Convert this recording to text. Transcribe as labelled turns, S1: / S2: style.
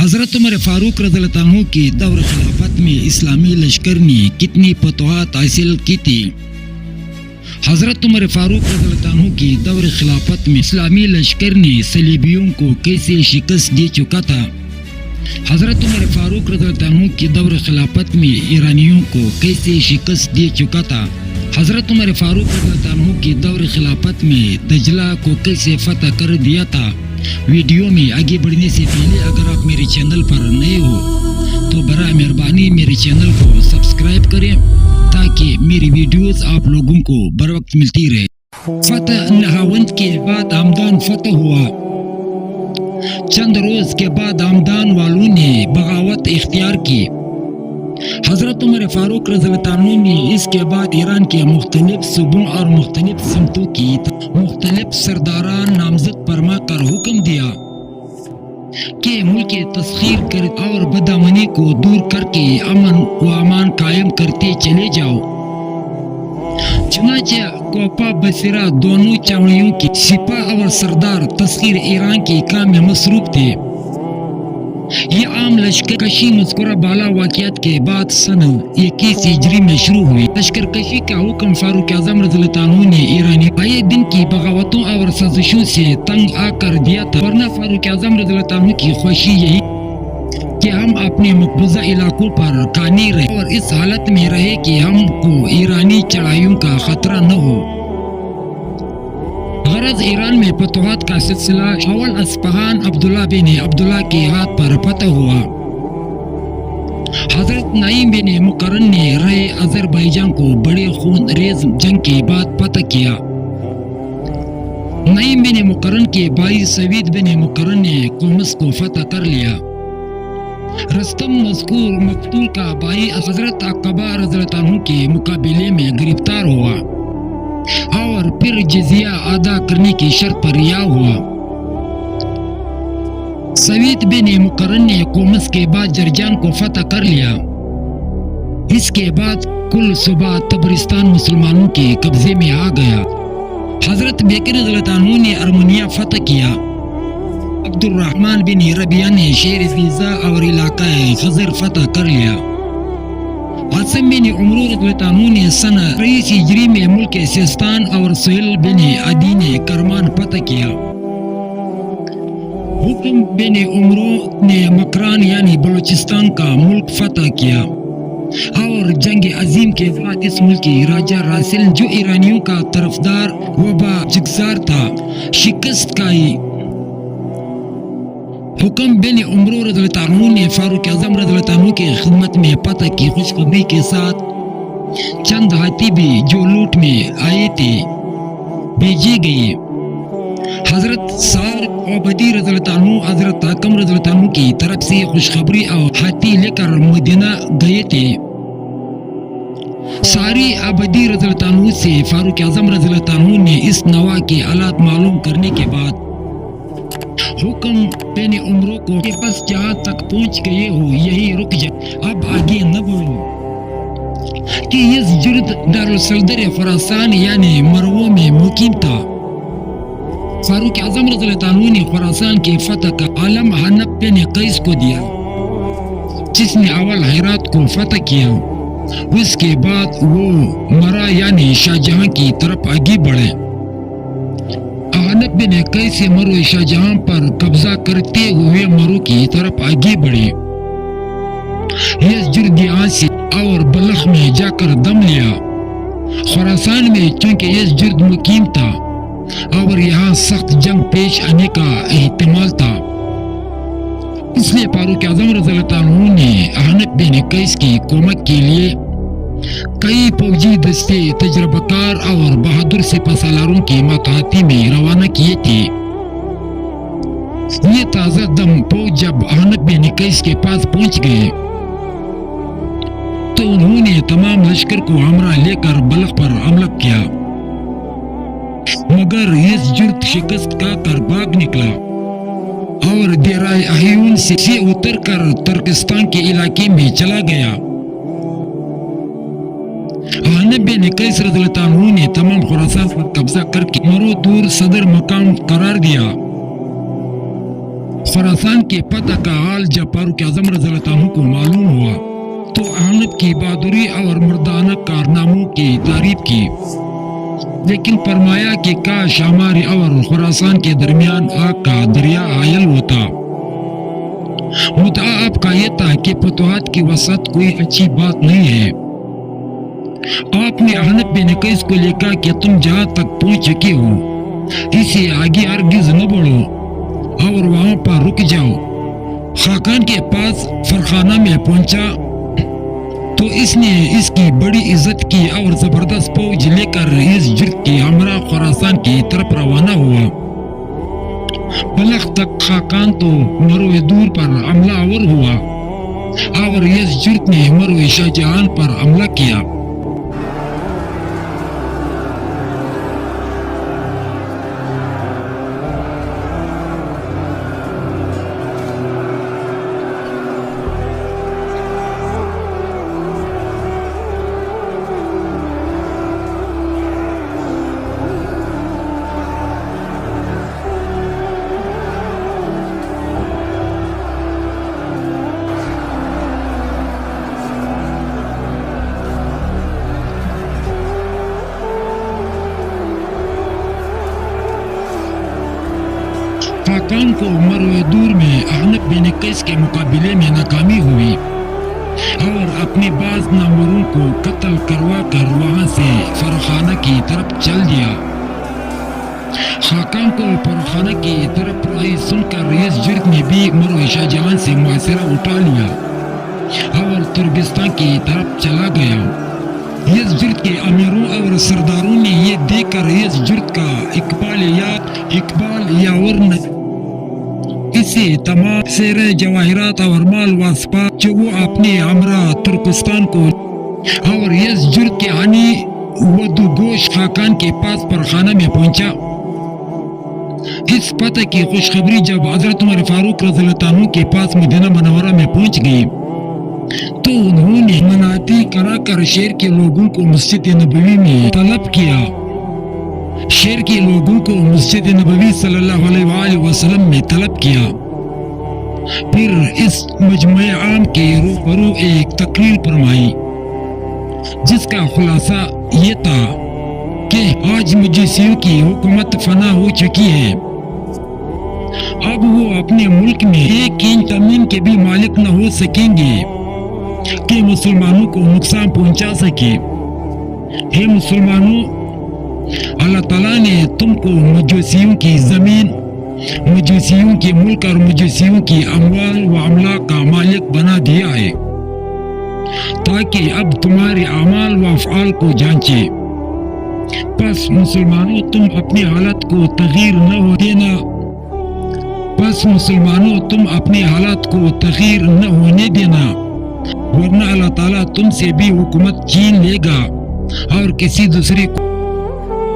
S1: حضرت عمر فاروق رضی اللہ عنہ کی دور خلافت میں اسلامی لشکر نے کتنی فتوحات حاصل کی تھی؟ حضرت عمر فاروق رضی اللہ عنہ کی دور خلافت میں اسلامی لشکر نے صلیبیوں کو کیسے شکست دے چکا تھا؟ حضرت عمر فاروق رضی اللہ عنہ کی دور خلافت میں ایرانیوں کو کیسے شکست دے چکا تھا؟ حضرت عمر فاروق رضی اللہ عنہ کی دور خلافت میں دجلہ کو کیسے فتح کر دیا تھا؟ ویڈیو میں آگے بڑھنے سے پہلے اگر آپ میرے چینل پر نئے ہو تو برائے مہربانی میرے چینل کو سبسکرائب کریں تاکہ میری ویڈیوز آپ لوگوں کو بر وقت ملتی رہے۔ فتح نہاوند کے بعد ہمدان فتح ہوا۔ چند روز کے بعد ہمدان والوں نے بغاوت اختیار کی۔ حضرت عمر فاروق رضی اللہ عنہ نے اس کے بعد ایران کے مختلف صوبوں اور مختلف سمتوں کی مختلف سرداران نامزد فرما کر حکم دیا کہ ملک تسخیر کر اور بدامنی کو دور کر کے امن و امان قائم کرتے چلے جاؤ۔ چنانچہ کوپا بصرہ دونوں چاوڑیوں کے سپاہ اور سردار تسخیر ایران کے کام میں مصروف تھے۔ یہ عام لشکر کشی مذکورہ بالا واقعات کے بعد سن 21 ہجری میں شروع ہوئی۔ لشکر کشی کا حکم فاروق اعظم رضی اللہ عنہ نے ایرانی آئے دن کی بغاوتوں اور سازشوں سے تنگ آ کر دیا تھا، ورنہ فاروق اعظم رضی اللہ عنہ کی خواہش یہی کہ ہم اپنے مقبوضہ علاقوں پر قانی رہے اور اس حالت میں رہے کہ ہم کو ایرانی چڑھائیوں کا خطرہ نہ ہو۔ غرض ایران میں فتوحات کا سلسلہ اول اصفہان عبداللہ بن عبداللہ کے ہاتھ پر فتح ہوا۔ حضرت نعیم بن مقرن نے رے آذربائیجان کو بڑے خون ریز جنگ کے بعد فتح کیا۔ نعیم بن مقرن کے بھائی سوید بن مقرن نے قومس کو فتح کر لیا۔ رستم مذکور مقتول کا بھائی حضرت عقبہ رضی اللہ عنہ کے مقابلے میں گرفتار ہوا اور پھر جزیہ ادا کرنے کی شرط پر رہا ہوا۔ سوید بن مقرن نے قومس کے بعد جرجان کو فتح کر لیا۔ اس کے بعد کل صوبہ تبرستان مسلمانوں کے قبضے میں آ گیا۔ حضرت بیکر رضی اللہ عنہ نے ارمنیا فتح کیا۔ عبد الرحمن بن ربیعہ نے شہر غیزہ اور علاقہ خزر فتح کر لیا۔ عاصم بن عمرو رضی اللہ عنہ نے سن 23 ہجری میں ملک سیستان اور سہیل بن عدی نے کرمان فتح کیا۔ حکم بن عمرو نے مکران یعنی بلوچستان کا ملک فتح کیا اور جنگ عظیم کے بعد اس ملک کی راجہ راسل جو ایرانیوں کا طرفدار وبا جگزار تھا شکست کھائی۔ حکم بن عمرو رضی اللہ عنہ نے فاروق اعظم رضی اللہ عنہ کی خدمت میں فتح کی خوشخبری کے ساتھ چند ہاتھی بھی جو لوٹ میں آئے تھے بھیجے گئے۔ حضرت سار عبدی رضی اللہ عنہ حضرت حکم رضی اللہ عنہ کی طرف سے خوشخبری اور ہاتھی لے کر مدینہ گئے تھے۔ ساری عبدی رضی اللہ عنہ سے فاروق اعظم رضی اللہ عنہ نے اس نوا کے حالات معلوم کرنے کے بعد حکم بن عمرو کو کہ بس جہاں تک پہنچ گئے ہو یہی رک جائے، اب آگے نہ بڑھو، کہ اس جرد دارالسلطنت خراسان یعنی مرو میں مقیم تھا۔ فاروق اعظم رضی اللہ عنہ نے خراسان کی فتح کا عالم حنب بن قیس کو دیا جس نے اول ہرات کو فتح کیا۔ اس کے بعد وہ مرا یعنی شاہجہاں کی طرف آگے بڑھے۔ حنب بن قیس سے مرو شاہجہاں پر قبضہ کرتے ہوئے مرو کی طرف آگے بڑھے۔ یزجرد یہاں سے اور بلخ میں جا کر دم لیا۔ خراسان میں چونکہ یزجرد مقیم تھا اور یہاں سخت جنگ پیش آنے کا احتمال تھا، اس لیے فاروق اعظم رضی اللہ عنہ نے حنب بن قیس کی کومک کے لیے کئی فوجی دستے تجربہ کار اور بہادر سپہ سالاروں کے مقاتی میں روانہ کیے تھے۔ یہ تازہ دم فوج جب حنب بن قیس کے پاس پہنچ گئے تو انہوں نے تمام لشکر کو ہمراہ لے کر بلخ پر حملہ کیا، مگر یزجرد شکست کھا کر بھاگ نکلا اور دیرہ احیون سے اتر کر ترکستان کے علاقے میں چلا گیا۔ حنب بن قیس رضی اللہ عنہ نے تمام خراسان پر قبضہ کر کے مرو دور صدر مقام قرار دیا خراسان کے فتح کا حال جب فاروق اعظم رضی اللہ عنہ کو معلوم ہوا تو احمد کی بہادری اور مردانہ کارناموں کی تعریف کی، لیکن فرمایا کہ کاش ہمارے اور خراسان کے درمیان آگ کا دریا حائل ہوتا۔ مدعا آپ کا یہ تھا کہ فتوحات کی وسعت کوئی اچھی بات نہیں ہے۔ آپ نے حنف بن قیس کو لکھا کہ تم جہاں تک پہنچ چکے ہو اسے آگے ہرگز نہ بڑھو اور وہاں پر رک جاؤ۔ خاقان کے پاس فرخانہ میں پہنچا تو اس نے اس کی بڑی عزت کی اور زبردست فوج لے کر اس جرد کے ہمراہ خراسان کی طرف روانہ ہوا۔ بلخ تک خاقان تو مروع دور پر حملہ آور ہوا اور اس جرد نے مروع شاہ جہان پر حملہ کیا۔ خاقان کو مروع دور میں حنف بن قیس کے مقابلے میں ناکامی ہوئی اور اپنے بعض ناموروں کو قتل کروا کر وہاں سے فرخانہ کی طرف چل دیا۔ خاقان کو فرخانہ کی طرف رائی سن کر اس جرد نے بھی مروع شاہ جہان سے محاصرہ اٹھا لیا اور ترکستان کی طرف چلا گیا۔ اس جرد کے امیروں اور سرداروں نے یہ دیکھ کر اس جرد کا اقبال یاور اسے تمام زیور جواہرات اور مال واسپات جو وہ اپنے ہمراہ ترکستان کو اور اس جرد کے آنی ودو گوش خاقان کے پاس فرخانہ میں پہنچا۔ اس فتح کی خوشخبری جب حضرت عمر فاروق رضی اللہ عنہ کے پاس مدینہ منورہ میں پہنچ گئی تو انہوں نے مناتی کرا کر شہر کے لوگوں کو مسجد نبوی میں طلب کیا۔ شہر کے لوگوں کو مسجد نبوی صلی اللہ علیہ وآلہ وسلم میں طلب کیا۔ پھر اس مجمع عام کے روبرو ایک تقریر فرمائی جس کا خلاصہ یہ تھا کہ آج مجوسیوں کی حکومت فنا ہو چکی ہے، اب وہ اپنے ملک میں ایک انچ زمین کے بھی مالک نہ ہو سکیں گے کہ مسلمانوں کو نقصان پہنچا سکے۔ اے مسلمانوں، اللہ تعالیٰ نے تم کو مجوسیوں کی زمین، مجوسیوں کے ملک اور مجوسیوں کی اموال و املاک کا مالک بنا دیا ہے تاکہ اب تمہارے اعمال و افعال کو جانچے۔ پس مسلمانوں تم اپنی حالت کو تغییر نہ ہونے دینا، ورنہ اللہ تعالیٰ تم سے بھی حکومت چھین لے گا اور کسی دوسرے کو